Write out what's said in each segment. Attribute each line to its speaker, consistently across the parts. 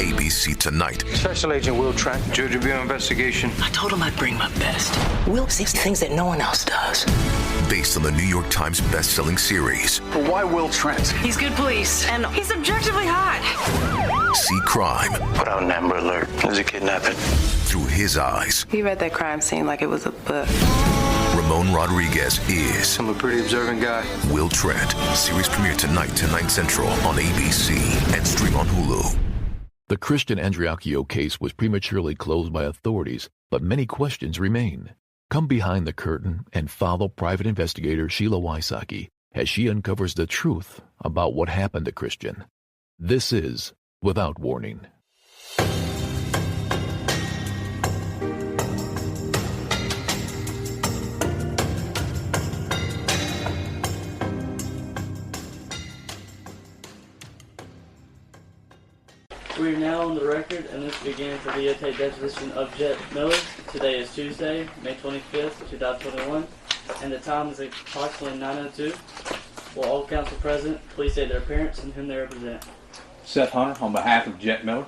Speaker 1: ABC Tonight.
Speaker 2: Special Agent Will Trent, Judge of your investigation.
Speaker 3: I told him I'd bring my best. Will sees things that no one else does.
Speaker 1: Based on the New York Times best-selling series.
Speaker 2: But why Will Trent?
Speaker 4: He's good police, and he's objectively hot.
Speaker 1: See crime.
Speaker 2: Put out an Amber Alert. There's a kidnapping.
Speaker 1: Through his eyes.
Speaker 4: He read that crime scene like it was a book.
Speaker 1: Ramon Rodriguez is...
Speaker 2: I'm a pretty observant guy.
Speaker 1: Will Trent. Series premiere tonight, 10/9 Central on ABC and stream on Hulu.
Speaker 5: The Christian Andreacchio case was prematurely closed by authorities, but many questions remain. Come behind the curtain and follow private investigator Sheila Wysocki as she uncovers the truth about what happened to Christian. This is Without Warning.
Speaker 6: We are now on the record, and this begins the videotape deposition of Jet Miller. Today is Tuesday, May 25th, 2021, and the time is approximately 9:02. Will all counsel present please state their appearance and whom they represent?
Speaker 7: Seth Hunter on behalf of Jet Miller.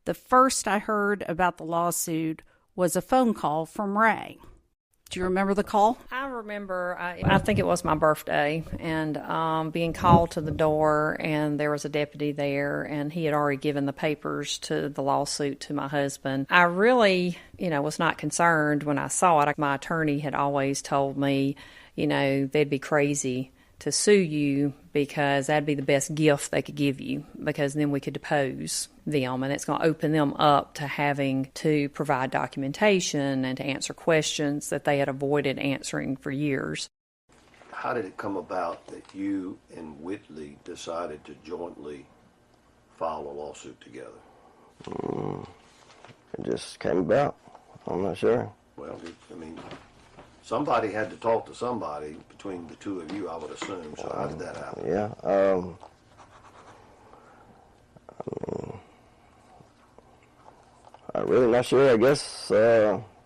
Speaker 8: The first I heard about the lawsuit was a phone call from Ray. Do you remember the call?
Speaker 9: I remember, I think it was my birthday, and being called to the door, and there was a deputy there, and he had already given the papers to the lawsuit to my husband. I really, was not concerned when I saw it. My attorney had always told me, they'd be crazy to sue you because that'd be the best gift they could give you, because then we could depose them, and it's going to open them up to having to provide documentation and to answer questions that they had avoided answering for years.
Speaker 10: How did it come about that you and Whitley decided to jointly file a lawsuit together?
Speaker 11: It just came about. I'm not sure.
Speaker 10: Well, somebody had to talk to somebody between the two of you, I would assume. So how did that happen?
Speaker 11: Yeah. I'm really not sure. I guess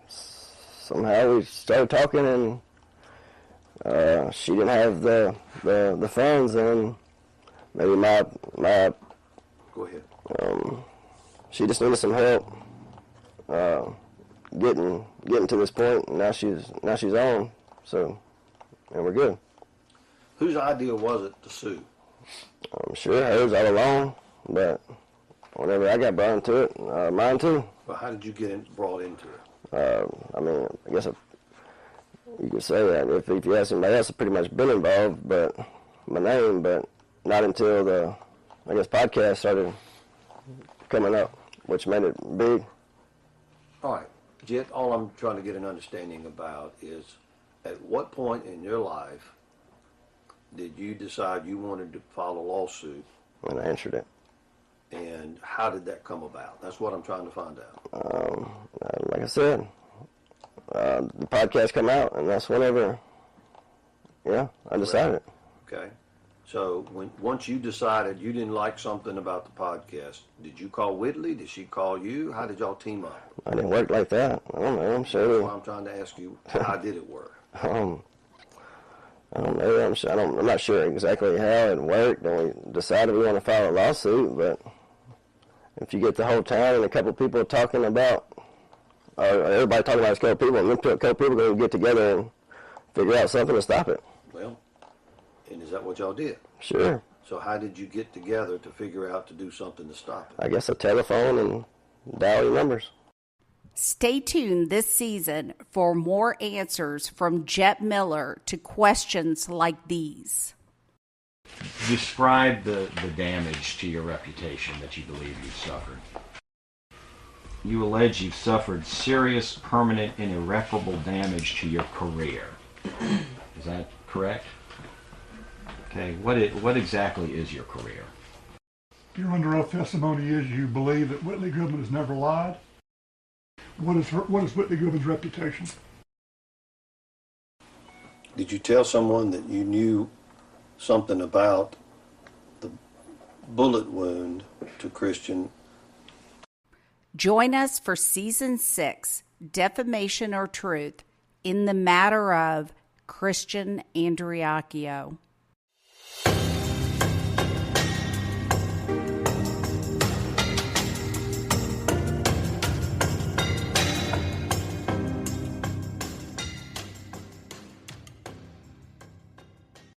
Speaker 11: somehow we started talking, and she didn't have the funds, and maybe my
Speaker 10: Go ahead.
Speaker 11: She just needed some help getting to this point, and now she's on. So, and we're good.
Speaker 10: Whose idea was it to sue?
Speaker 11: I'm sure hers all along, but whenever I got brought into it, mine too.
Speaker 10: Well, how did you get brought into it?
Speaker 11: I guess you could say that if you ask somebody else, I've pretty much been involved, but my name, but not until the podcast started coming up, which made it big.
Speaker 10: All right, Jet, all I'm trying to get an understanding about is, at what point in your life did you decide you wanted to file a lawsuit?
Speaker 11: And I answered it.
Speaker 10: And how did that come about? That's what I'm trying to find out.
Speaker 11: Like I said, the podcast come out, and that's whenever, I decided.
Speaker 10: Okay. So once you decided you didn't like something about the podcast, did you call Whitley? Did she call you? How did y'all team up?
Speaker 11: I didn't work like that. I don't know. I'm sure.
Speaker 10: That's why I'm trying to ask you, how did it work?
Speaker 11: I don't know. I'm not sure exactly how it worked. And we decided we want to file a lawsuit, but if you get the whole town and a couple of people talking about, or everybody talking about a couple of people, and then a couple of people going to get together and figure out something to stop it.
Speaker 10: Well, and is that what y'all did?
Speaker 11: Sure.
Speaker 10: So how did you get together to figure out to do something to stop it?
Speaker 11: I guess a telephone and dial your numbers.
Speaker 8: Stay tuned this season for more answers from Jet Miller to questions like these.
Speaker 7: Describe the damage to your reputation that you believe you've suffered. You allege you've suffered serious, permanent, and irreparable damage to your career. Is that correct? Okay, what exactly is your career?
Speaker 12: Your under oath testimony is you believe that Whitley Goodman has never lied. What is Whitley Goodman's reputation?
Speaker 10: Did you tell someone that you knew something about the bullet wound to Christian?
Speaker 8: Join us for Season 6, Defamation or Truth, in the matter of Christian Andreacchio.